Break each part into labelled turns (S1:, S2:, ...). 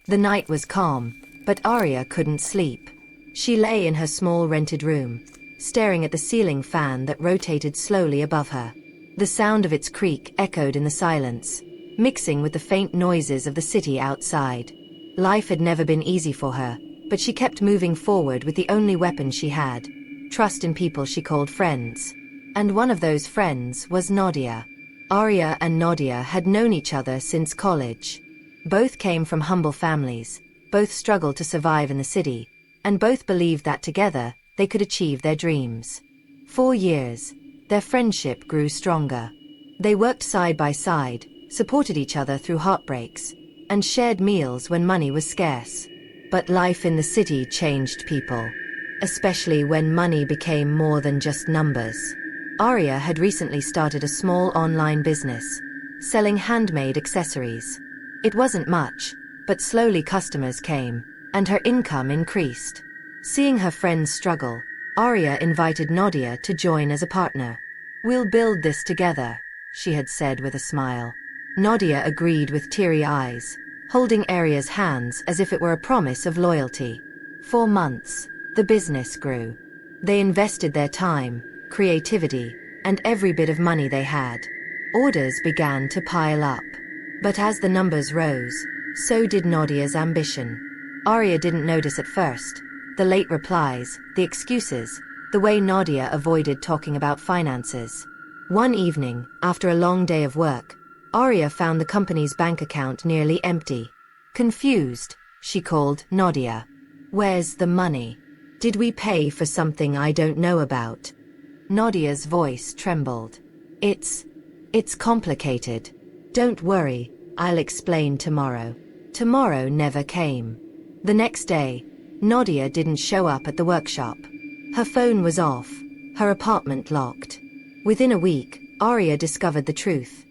S1: The night was calm, but Aria couldn't sleep. She lay in her small rented room, staring at the ceiling fan that rotated slowly above her. The sound of its creak echoed in the silence, mixing with the faint noises of the city outside. Life had never been easy for her, but she kept moving forward with the only weapon she had: trust in people she called friends. And one of those friends was Nadia. Aria and Nadia had known each other since college. Both came from humble families, both struggled to survive in the city, and both believed that together they could achieve their dreams. 4 years, their friendship grew stronger. They worked side by side, supported each other through heartbreaks, and shared meals when money was scarce. But life in the city changed people, especially when money became more than just numbers. Aria had recently started a small online business, selling handmade accessories. It wasn't much, but slowly customers came, and her income increased. Seeing her friends struggle, Aria invited Nadia to join as a partner. "We'll build this together," she had said with a smile. Nadia agreed with teary eyes, holding Aria's hands as if it were a promise of loyalty. For months, the business grew. They invested their time, creativity, and every bit of money they had. Orders began to pile up. But as the numbers rose, so did Nadia's ambition. Aria didn't notice at first: the late replies, the excuses, the way Nadia avoided talking about finances. One evening, after a long day of work, Aria found the company's bank account nearly empty. Confused, she called Nadia. "Where's the money? Did we pay for something I don't know about?" Nadia's voice trembled. It's complicated. Don't worry, I'll explain tomorrow." Tomorrow never came. The next day, Nadia didn't show up at the workshop. Her phone was off, her apartment locked. Within a week, Aria discovered the truth.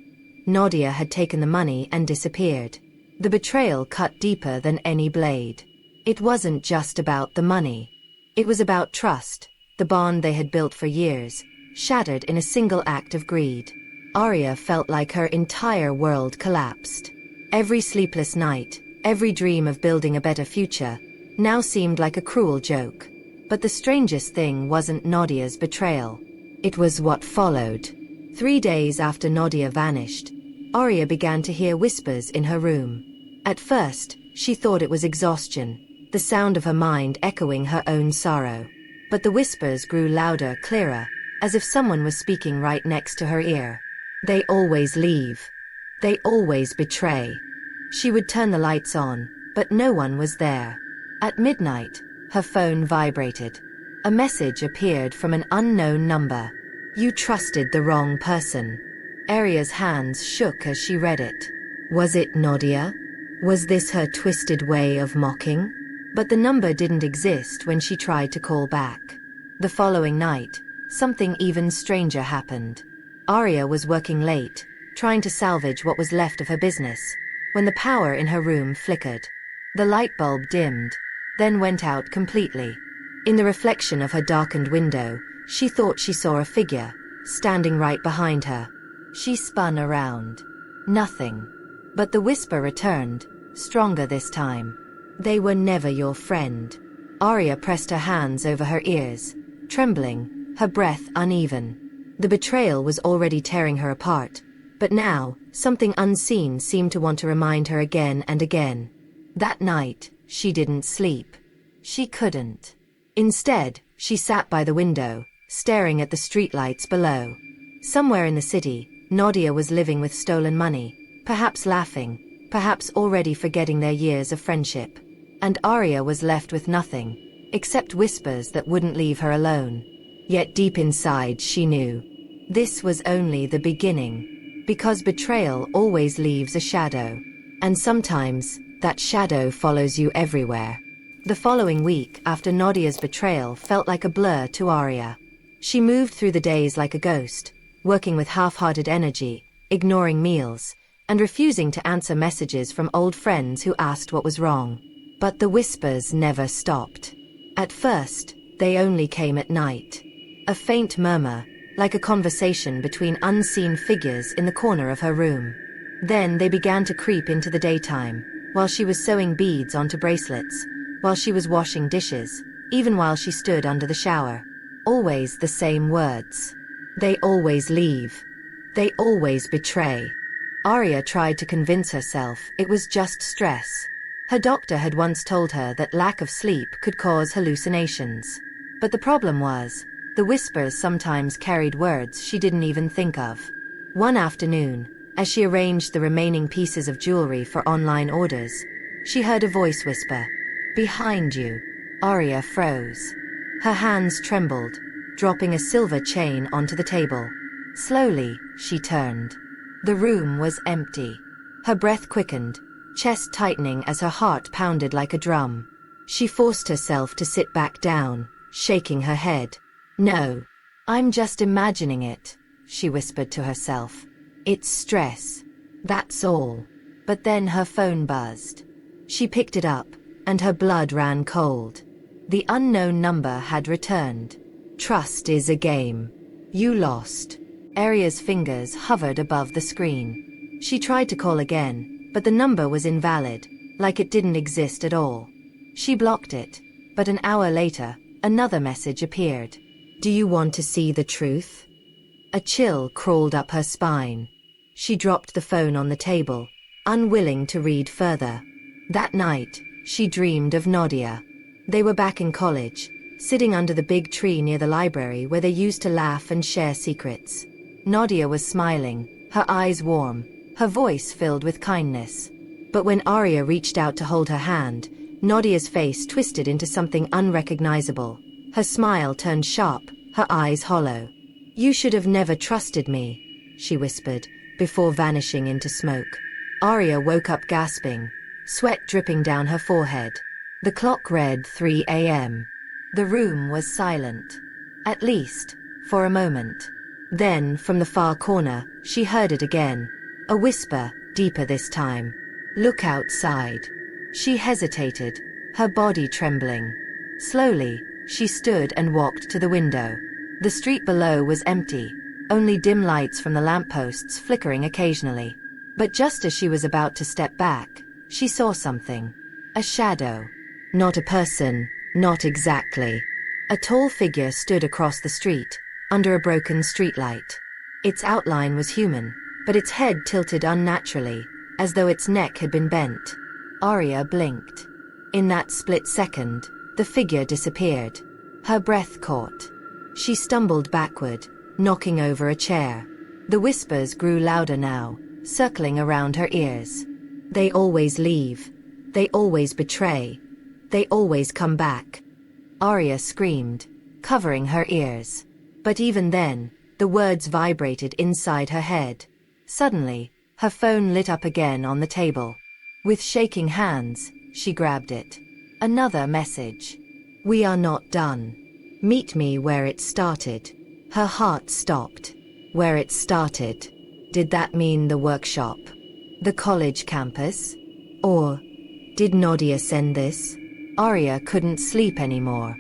S1: Nadia had taken the money and disappeared. The betrayal cut deeper than any blade. It wasn't just about the money. It was about trust, the bond they had built for years, shattered in a single act of greed. Aria felt like her entire world collapsed. Every sleepless night, every dream of building a better future, now seemed like a cruel joke. But the strangest thing wasn't Nadia's betrayal. It was what followed. 3 days after Nadia vanished, Aria began to hear whispers in her room. At first, she thought it was exhaustion, the sound of her mind echoing her own sorrow. But the whispers grew louder, clearer, as if someone was speaking right next to her ear. "They always leave. They always betray." She would turn the lights on, but no one was there. At midnight, her phone vibrated. A message appeared from an unknown number. "You trusted the wrong person." Aria's hands shook as she read it. Was it Nadia? Was this her twisted way of mocking? But the number didn't exist when she tried to call back. The following night, something even stranger happened. Aria was working late, trying to salvage what was left of her business, when the power in her room flickered. The light bulb dimmed, then went out completely. In the reflection of her darkened window, she thought she saw a figure, standing right behind her. She spun around. Nothing. But the whisper returned, stronger this time. "They were never your friend." Aria pressed her hands over her ears, trembling, her breath uneven. The betrayal was already tearing her apart, but now, something unseen seemed to want to remind her again and again. That night, she didn't sleep. She couldn't. Instead, she sat by the window, staring at the streetlights below. Somewhere in the city, Nadia was living with stolen money, perhaps laughing, perhaps already forgetting their years of friendship. And Aria was left with nothing, except whispers that wouldn't leave her alone. Yet deep inside she knew. This was only the beginning. Because betrayal always leaves a shadow. And sometimes, that shadow follows you everywhere. The following week after Nadia's betrayal felt like a blur to Aria. She moved through the days like a ghost, working with half-hearted energy, ignoring meals, and refusing to answer messages from old friends who asked what was wrong. But the whispers never stopped. At first, they only came at night. A faint murmur, like a conversation between unseen figures in the corner of her room. Then they began to creep into the daytime, while she was sewing beads onto bracelets, while she was washing dishes, even while she stood under the shower. Always the same words. They always leave. They always betray. Aria tried to convince herself it was just stress. Her doctor had once told her that lack of sleep could cause hallucinations. But the problem was, the whispers sometimes carried words she didn't even think of. One afternoon, as she arranged the remaining pieces of jewelry for online orders, she heard a voice whisper, "Behind you." Aria froze. Her hands trembled, dropping a silver chain onto the table. Slowly, she turned. The room was empty. Her breath quickened, chest tightening as her heart pounded like a drum. She forced herself to sit back down, shaking her head. "No. I'm just imagining it," she whispered to herself. "It's stress. That's all." But then her phone buzzed. She picked it up, and her blood ran cold. The unknown number had returned. "Trust is a game. You lost." Aria's fingers hovered above the screen. She tried to call again, but the number was invalid, like it didn't exist at all. She blocked it, but an hour later, another message appeared. "Do you want to see the truth?" A chill crawled up her spine. She dropped the phone on the table, unwilling to read further. That night, she dreamed of Nadia. They were back in college, sitting under the big tree near the library where they used to laugh and share secrets. Nadia was smiling, her eyes warm, her voice filled with kindness. But when Aria reached out to hold her hand, Nadia's face twisted into something unrecognizable. Her smile turned sharp, her eyes hollow. "You should have never trusted me," she whispered, before vanishing into smoke. Aria woke up gasping, sweat dripping down her forehead. The clock read 3 a.m. The room was silent. At least, for a moment. Then, from the far corner, she heard it again. A whisper, deeper this time. "Look outside." She hesitated, her body trembling. Slowly, she stood and walked to the window. The street below was empty, only dim lights from the lampposts flickering occasionally. But just as she was about to step back, she saw something. A shadow. Not a person, not exactly. A tall figure stood across the street, under a broken streetlight. Its outline was human, but its head tilted unnaturally, as though its neck had been bent. Aria blinked. In that split second, the figure disappeared. Her breath caught. She stumbled backward, knocking over a chair. The whispers grew louder now, circling around her ears. "They always leave. They always betray. They always come back." Aria screamed, covering her ears. But even then, the words vibrated inside her head. Suddenly, her phone lit up again on the table. With shaking hands, she grabbed it. Another message. "We are not done. Meet me where it started." Her heart stopped. Where it started. Did that mean the workshop? The college campus? Or did Nadia send this? Aria couldn't sleep anymore.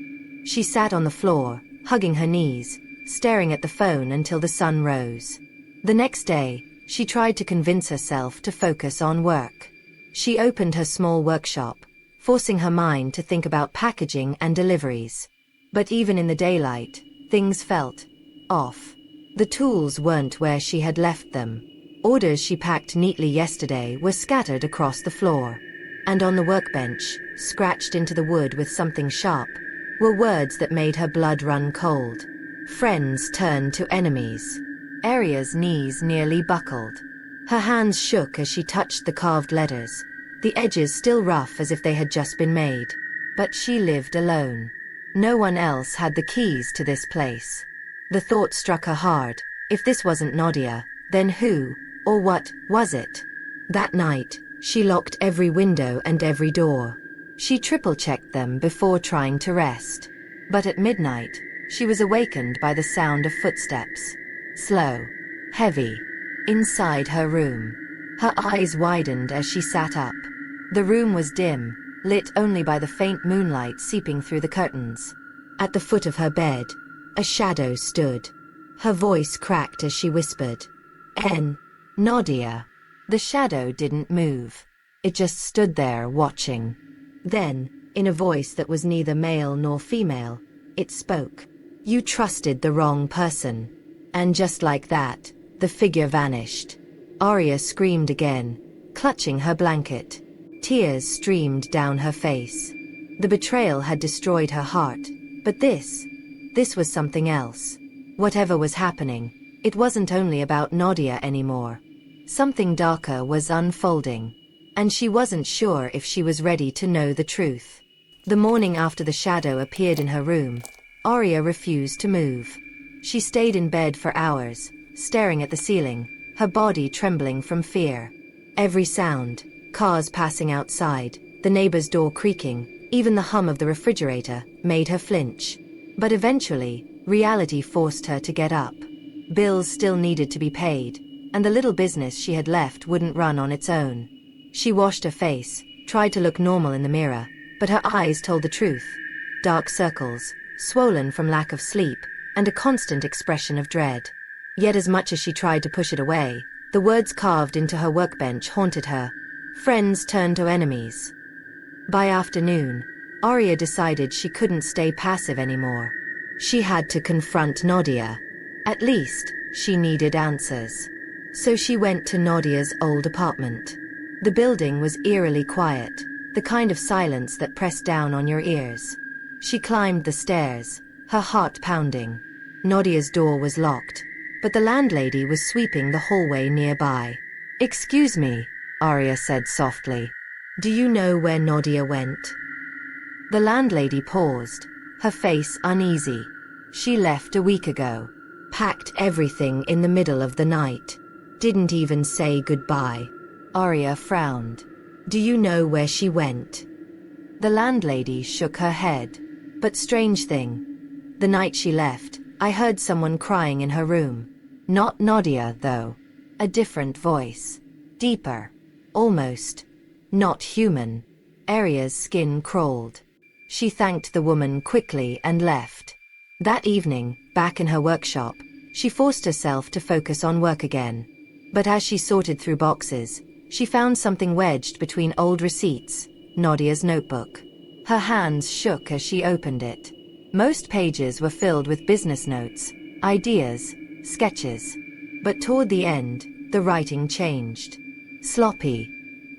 S1: She sat on the floor, hugging her knees, staring at the phone until the sun rose. The next day, she tried to convince herself to focus on work. She opened her small workshop, forcing her mind to think about packaging and deliveries. But even in the daylight, things felt off. The tools weren't where she had left them. Orders she packed neatly yesterday were scattered across the floor. And on the workbench, scratched into the wood with something sharp, were words that made her blood run cold. Friends turned to enemies. Aria's knees nearly buckled. Her hands shook as she touched the carved letters, the edges still rough as if they had just been made. But she lived alone. No one else had the keys to this place. The thought struck her hard. If this wasn't Nadia, then who, or what, was it? That night, she locked every window and every door. She triple-checked them before trying to rest. But at midnight, she was awakened by the sound of footsteps. Slow. Heavy. Inside her room. Her eyes widened as she sat up. The room was dim, lit only by the faint moonlight seeping through the curtains. At the foot of her bed, a shadow stood. Her voice cracked as she whispered, "Nadia." The shadow didn't move. It just stood there, watching. Then, in a voice that was neither male nor female, it spoke. "You trusted the wrong person." And just like that, the figure vanished. Aria screamed again, clutching her blanket. Tears streamed down her face. The betrayal had destroyed her heart, but this was something else. Whatever was happening, it wasn't only about Nadia anymore. Something darker was unfolding, and she wasn't sure if she was ready to know the truth. The morning after the shadow appeared in her room, Aria refused to move. She stayed in bed for hours, staring at the ceiling, her body trembling from fear. Every sound, cars passing outside, the neighbor's door creaking, even the hum of the refrigerator, made her flinch. But eventually, reality forced her to get up. Bills still needed to be paid, and the little business she had left wouldn't run on its own. She washed her face, tried to look normal in the mirror, but her eyes told the truth. Dark circles, swollen from lack of sleep, and a constant expression of dread. Yet as much as she tried to push it away, the words carved into her workbench haunted her. Friends turned to enemies. By afternoon, Aria decided she couldn't stay passive anymore. She had to confront Nadia. At least, she needed answers. So she went to Nadia's old apartment. The building was eerily quiet, the kind of silence that pressed down on your ears. She climbed the stairs, her heart pounding. Nadia's door was locked, but the landlady was sweeping the hallway nearby. "Excuse me," Aria said softly. "Do you know where Nadia went?" The landlady paused, her face uneasy. "She left a week ago. Packed everything in the middle of the night. Didn't even say goodbye." Aria frowned. "Do you know where she went?" The landlady shook her head. "But strange thing. The night she left, I heard someone crying in her room. Not Nadia, though. A different voice. Deeper. Almost. Not human." Aria's skin crawled. She thanked the woman quickly and left. That evening, back in her workshop, she forced herself to focus on work again. But as she sorted through boxes, she found something wedged between old receipts, Nadia's notebook. Her hands shook as she opened it. Most pages were filled with business notes, ideas, sketches. But toward the end, the writing changed. Sloppy.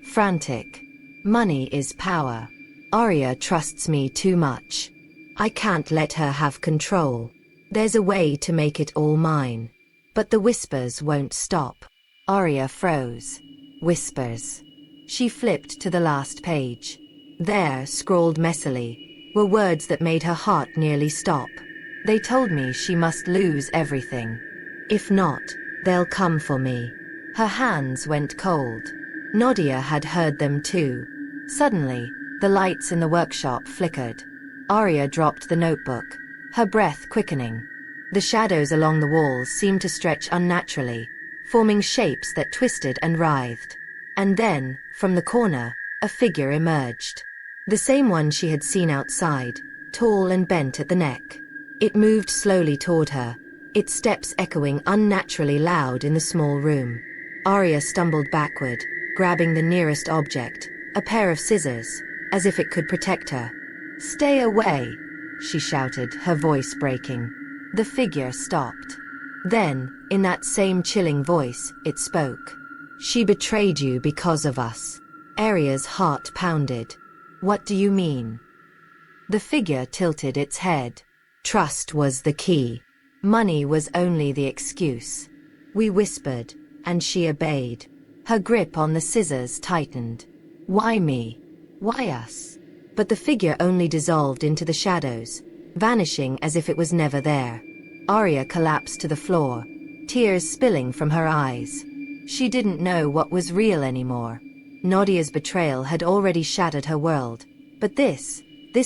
S1: Frantic. "Money is power. Aria trusts me too much. I can't let her have control. There's a way to make it all mine." But the whispers won't stop. Aria froze. Whispers. She flipped to the last page. There, scrawled messily, were words that made her heart nearly stop. "They told me she must lose everything. If not, they'll come for me." Her hands went cold. Nadia had heard them too. Suddenly, the lights in the workshop flickered. Aria dropped the notebook, her breath quickening. The shadows along the walls seemed to stretch unnaturally, forming shapes that twisted and writhed. And then, from the corner, a figure emerged. The same one she had seen outside, tall and bent at the neck. It moved slowly toward her, its steps echoing unnaturally loud in the small room. Aria stumbled backward, grabbing the nearest object, a pair of scissors, as if it could protect her. "Stay away!" she shouted, her voice breaking. The figure stopped. Then, in that same chilling voice, it spoke. "She betrayed you because of us." Aria's heart pounded. "What do you mean?" The figure tilted its head. "Trust was the key. Money was only the excuse. We whispered, and she obeyed." Her grip on the scissors tightened. "Why me? Why us?" But the figure only dissolved into the shadows, vanishing as if it was never there. Aria collapsed to the floor, tears spilling from her eyes. She didn't know what was real anymore. Nadia's betrayal had already shattered her world, but this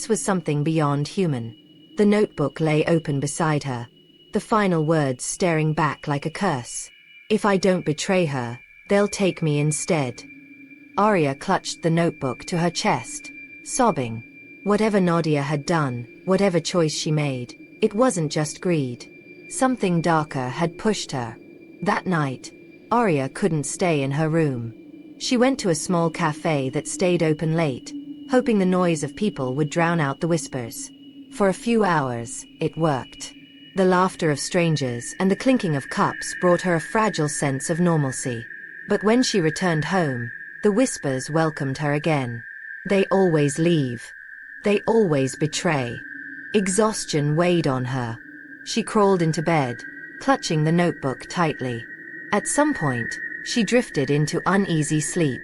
S1: was something beyond human. The notebook lay open beside her, the final words staring back like a curse. "If I don't betray her, they'll take me instead." Aria clutched the notebook to her chest, sobbing. Whatever Nadia had done, whatever choice she made, it wasn't just greed. Something darker had pushed her. That night, Aria couldn't stay in her room. She went to a small cafe that stayed open late, hoping the noise of people would drown out the whispers. For a few hours, it worked. The laughter of strangers and the clinking of cups brought her a fragile sense of normalcy. But when she returned home, the whispers welcomed her again. They always leave. They always betray. Exhaustion weighed on her. She crawled into bed, clutching the notebook tightly. At some point, she drifted into uneasy sleep.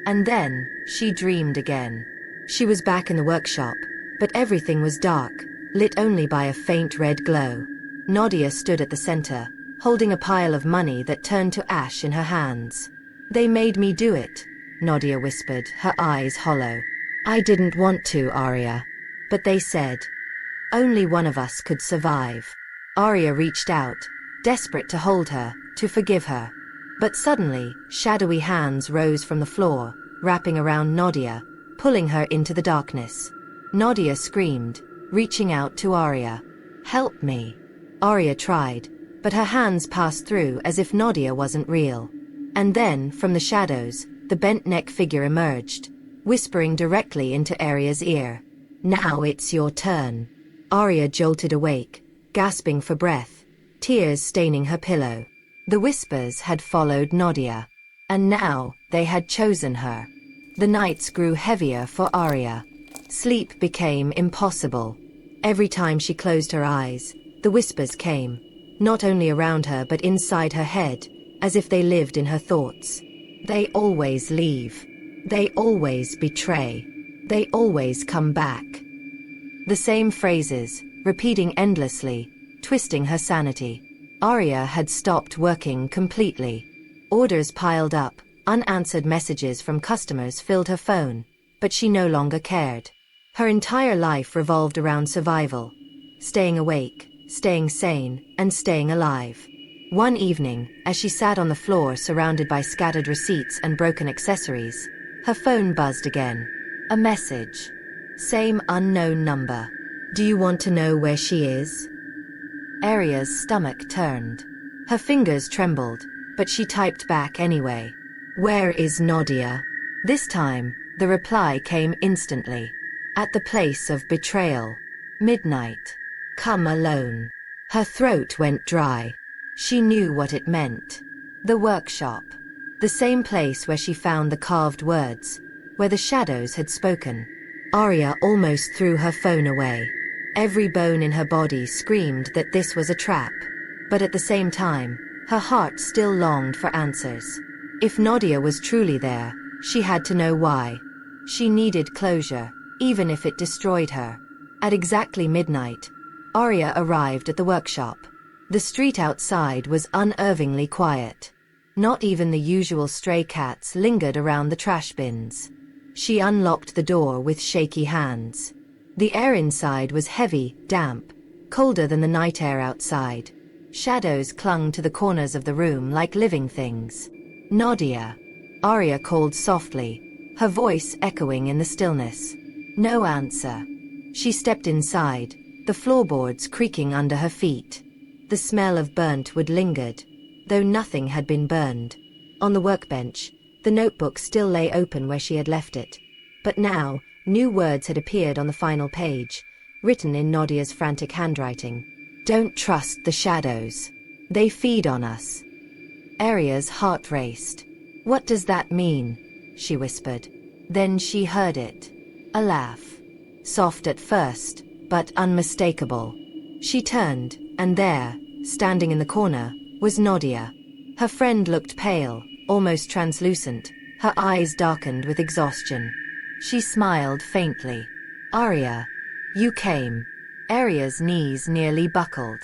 S1: And then, she dreamed again. She was back in the workshop, but everything was dark, lit only by a faint red glow. Nadia stood at the center, holding a pile of money that turned to ash in her hands. "They made me do it," Nadia whispered, her eyes hollow. "I didn't want to, Aria. But they said. Only one of us could survive." Aria reached out, desperate to hold her, to forgive her. But suddenly, shadowy hands rose from the floor, wrapping around Nadia, pulling her into the darkness. Nadia screamed, reaching out to Aria. "Help me." Aria tried, but her hands passed through as if Nadia wasn't real. And then, from the shadows, the bent-neck figure emerged, whispering directly into Aria's ear. "Now it's your turn." Aria jolted awake, gasping for breath, tears staining her pillow. The whispers had followed Nadia. And now, they had chosen her. The nights grew heavier for Aria. Sleep became impossible. Every time she closed her eyes, the whispers came, not only around her but inside her head, as if they lived in her thoughts. They always leave. They always betray. They always come back. The same phrases, repeating endlessly, twisting her sanity. Aria had stopped working completely. Orders piled up, unanswered messages from customers filled her phone, but she no longer cared. Her entire life revolved around survival, staying awake, staying sane, and staying alive. One evening, as she sat on the floor surrounded by scattered receipts and broken accessories, her phone buzzed again. A message. Same unknown number. "Do you want to know where she is?" Aria's stomach turned. Her fingers trembled, but she typed back anyway. "Where is Nadia?" This time, the reply came instantly. "At the place of betrayal. Midnight. Come alone." Her throat went dry. She knew what it meant. The workshop. The same place where she found the carved words, where the shadows had spoken. Aria almost threw her phone away. Every bone in her body screamed that this was a trap. But at the same time, her heart still longed for answers. If Nadia was truly there, she had to know why. She needed closure, even if it destroyed her. At exactly midnight, Aria arrived at the workshop. The street outside was unervingly quiet. Not even the usual stray cats lingered around the trash bins. She unlocked the door with shaky hands. The air inside was heavy, damp, colder than the night air outside. Shadows clung to the corners of the room like living things. "Nadia," Aria called softly, her voice echoing in the stillness. No answer. She stepped inside, the floorboards creaking under her feet. The smell of burnt wood lingered, though nothing had been burned. On the workbench, the notebook still lay open where she had left it. But now, new words had appeared on the final page, written in Nadia's frantic handwriting. "Don't trust the shadows. They feed on us." Aria's heart raced. "What does that mean?" she whispered. Then she heard it. A laugh. Soft at first, but unmistakable. She turned, and there, standing in the corner, was Nadia. Her friend looked pale, almost translucent, her eyes darkened with exhaustion. She smiled faintly. "Aria, you came." Aria's knees nearly buckled.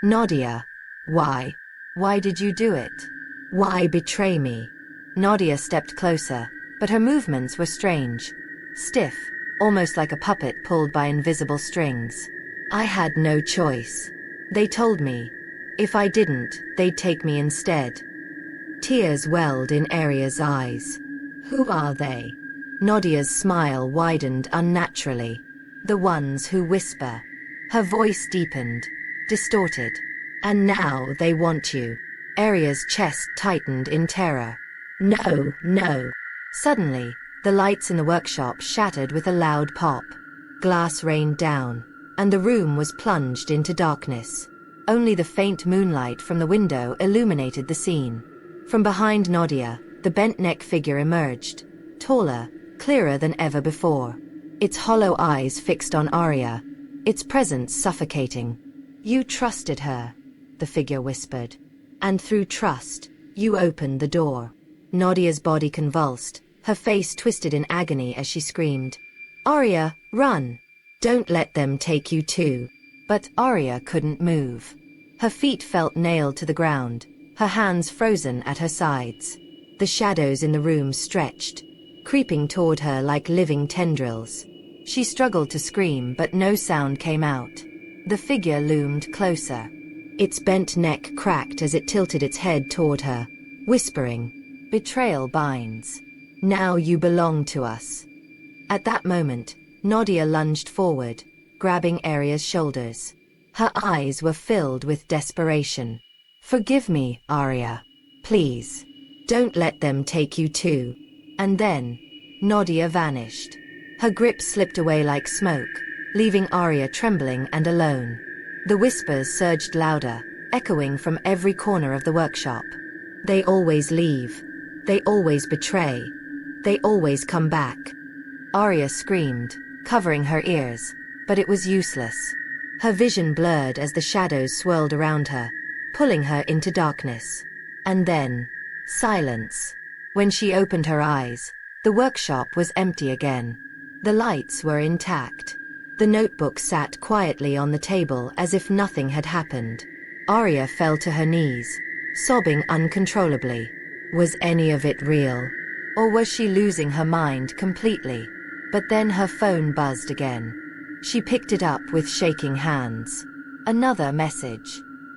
S1: "Nadia, why? Why did you do it? Why betray me?" Nadia stepped closer, but her movements were strange. Stiff, almost like a puppet pulled by invisible strings. "I had no choice. They told me. If I didn't, they'd take me instead." Tears welled in Aria's eyes. "Who are they?" Nadia's smile widened unnaturally. "The ones who whisper." Her voice deepened, distorted. "And now they want you." Aria's chest tightened in terror. "No, no." Suddenly, the lights in the workshop shattered with a loud pop. Glass rained down, and the room was plunged into darkness. Only the faint moonlight from the window illuminated the scene. From behind Nadia, the bent-neck figure emerged, taller, clearer than ever before. Its hollow eyes fixed on Aria, its presence suffocating. "You trusted her," the figure whispered. "And through trust, you opened the door." Nadia's body convulsed, her face twisted in agony as she screamed, "Aria, run! Don't let them take you too." But Aria couldn't move. Her feet felt nailed to the ground, her hands frozen at her sides. The shadows in the room stretched, creeping toward her like living tendrils. She struggled to scream, but no sound came out. The figure loomed closer. Its bent neck cracked as it tilted its head toward her, whispering, "Betrayal binds. Now you belong to us." At that moment, Nadia lunged forward, grabbing Aria's shoulders. Her eyes were filled with desperation. "Forgive me, Aria. Please. Don't let them take you too." And then, Nadia vanished. Her grip slipped away like smoke, leaving Aria trembling and alone. The whispers surged louder, echoing from every corner of the workshop. "They always leave. They always betray. They always come back." Aria screamed, covering her ears, but it was useless. Her vision blurred as the shadows swirled around her, pulling her into darkness. And then, silence. When she opened her eyes, the workshop was empty again. The lights were intact. The notebook sat quietly on the table as if nothing had happened. Aria fell to her knees, sobbing uncontrollably. Was any of it real? Or was she losing her mind completely? But then her phone buzzed again. She picked it up with shaking hands. Another message.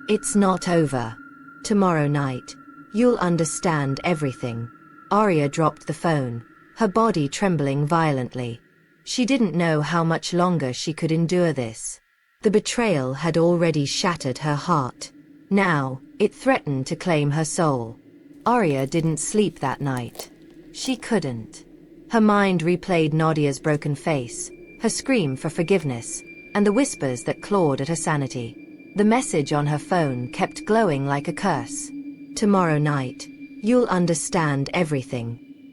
S1: "It's not over. Tomorrow night, you'll understand everything." Aria dropped the phone, her body trembling violently. She didn't know how much longer she could endure this. The betrayal had already shattered her heart. Now, it threatened to claim her soul. Aria didn't sleep that night. She couldn't. Her mind replayed Nadia's broken face, her scream for forgiveness, and the whispers that clawed at her sanity. The message on her phone kept glowing like a curse. "Tomorrow night, you'll understand everything."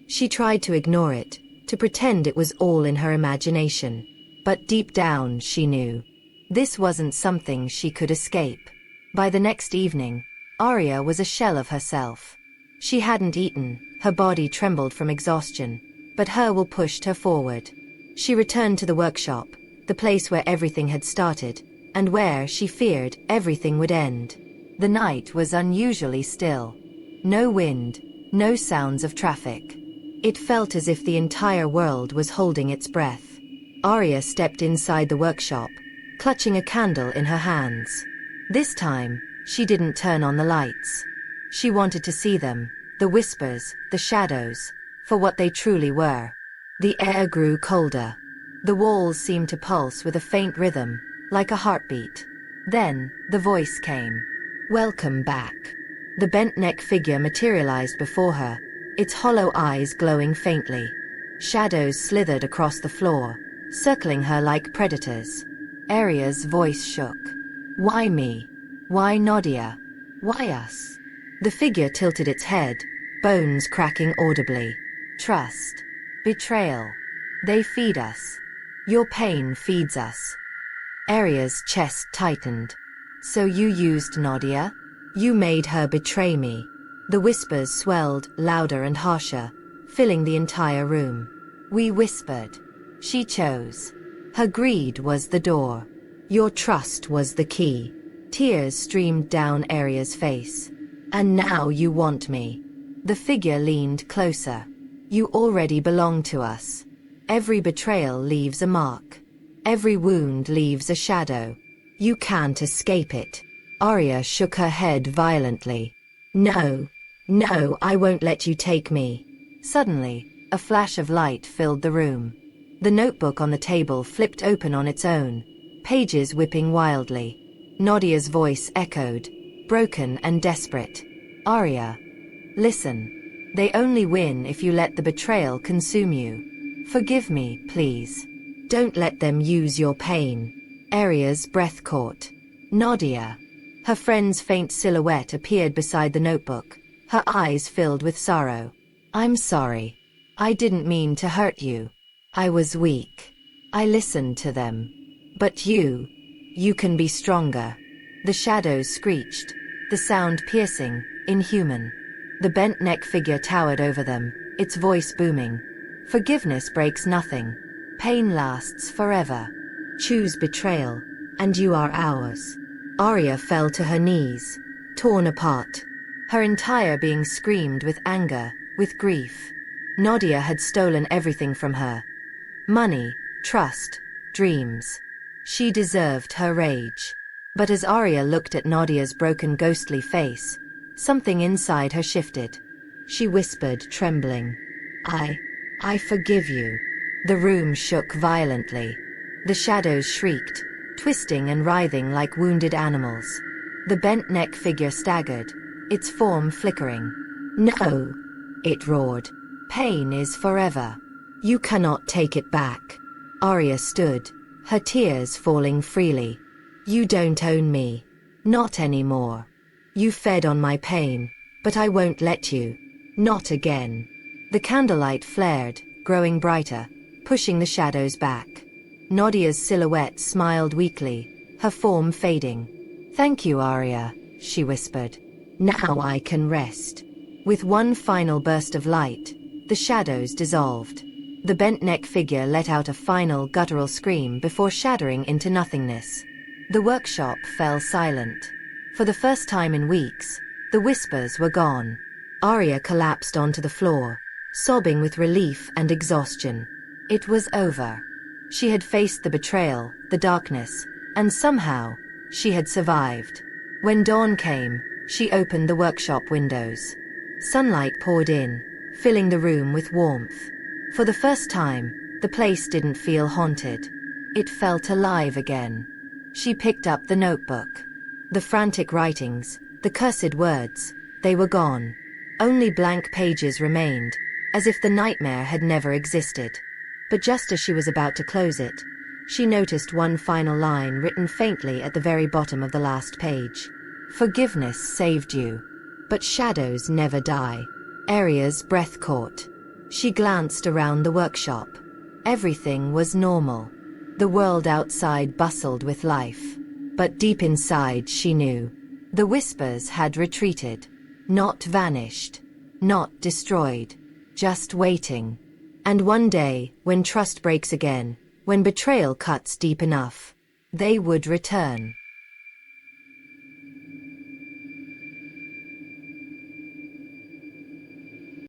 S1: She tried to ignore it, to pretend it was all in her imagination. But deep down she knew. This wasn't something she could escape. By the next evening, Aria was a shell of herself. She hadn't eaten, her body trembled from exhaustion, but her will pushed her forward. She returned to the workshop, the place where everything had started, and where, she feared, everything would end. The night was unusually still. No wind, no sounds of traffic. It felt as if the entire world was holding its breath. Aria stepped inside the workshop, clutching a candle in her hands. This time, she didn't turn on the lights. She wanted to see them, the whispers, the shadows, for what they truly were. The air grew colder. The walls seemed to pulse with a faint rhythm, like a heartbeat. Then, the voice came. "Welcome back." The bent-neck figure materialized before her, its hollow eyes glowing faintly. Shadows slithered across the floor, circling her like predators. Aria's voice shook. "Why me? Why Nadia? Why us?" The figure tilted its head, bones cracking audibly. "Trust. Betrayal. They feed us. Your pain feeds us." Aria's chest tightened. "So you used Nadia? You made her betray me." The whispers swelled, louder and harsher, filling the entire room. "We whispered. She chose. Her greed was the door. Your trust was the key." Tears streamed down Aria's face. "And now you want me." The figure leaned closer. "You already belong to us. Every betrayal leaves a mark. Every wound leaves a shadow. You can't escape it." Aria shook her head violently. "No. No, I won't let you take me." Suddenly, a flash of light filled the room. The notebook on the table flipped open on its own, pages whipping wildly. Nadia's voice echoed, broken and desperate. "Aria. Listen. They only win if you let the betrayal consume you. Forgive me, please. Don't let them use your pain. Aria's breath caught. Nadia. Her friend's faint silhouette appeared beside the notebook, her eyes filled with sorrow. I'm sorry. I didn't mean to hurt you. I was weak. I listened to them. But you can be stronger. The shadows screeched, the sound piercing, inhuman. The bent neck figure towered over them, its voice booming. Forgiveness breaks nothing. Pain lasts forever. Choose betrayal, and you are ours. Aria fell to her knees, torn apart. Her entire being screamed with anger, with grief. Nadia had stolen everything from her. Money, trust, dreams. She deserved her rage. But as Aria looked at Nadia's broken ghostly face, something inside her shifted. She whispered, trembling, I forgive you. The room shook violently. The shadows shrieked, twisting and writhing like wounded animals. The bent neck figure staggered, its form flickering. No! It roared. Pain is forever. You cannot take it back. Aria stood, her tears falling freely. You don't own me. Not anymore. You fed on my pain, but I won't let you. Not again. The candlelight flared, growing brighter, pushing the shadows back. Nadia's silhouette smiled weakly, her form fading. Thank you, Aria, she whispered. Now I can rest. With one final burst of light, the shadows dissolved. The bent neck figure let out a final guttural scream before shattering into nothingness. The workshop fell silent. For the first time in weeks, the whispers were gone. Aria collapsed onto the floor, sobbing with relief and exhaustion. It was over. She had faced the betrayal, the darkness, and somehow, she had survived. When dawn came, she opened the workshop windows. Sunlight poured in, filling the room with warmth. For the first time, the place didn't feel haunted. It felt alive again. She picked up the notebook. The frantic writings, the cursed words, they were gone. Only blank pages remained, as if the nightmare had never existed. But just as she was about to close it, she noticed one final line written faintly at the very bottom of the last page. Forgiveness saved you. But shadows never die. Aria's breath caught. She glanced around the workshop. Everything was normal. The world outside bustled with life. But deep inside she knew. The whispers had retreated. Not vanished. Not destroyed. Just waiting. And one day, when trust breaks again, when betrayal cuts deep enough, they would return.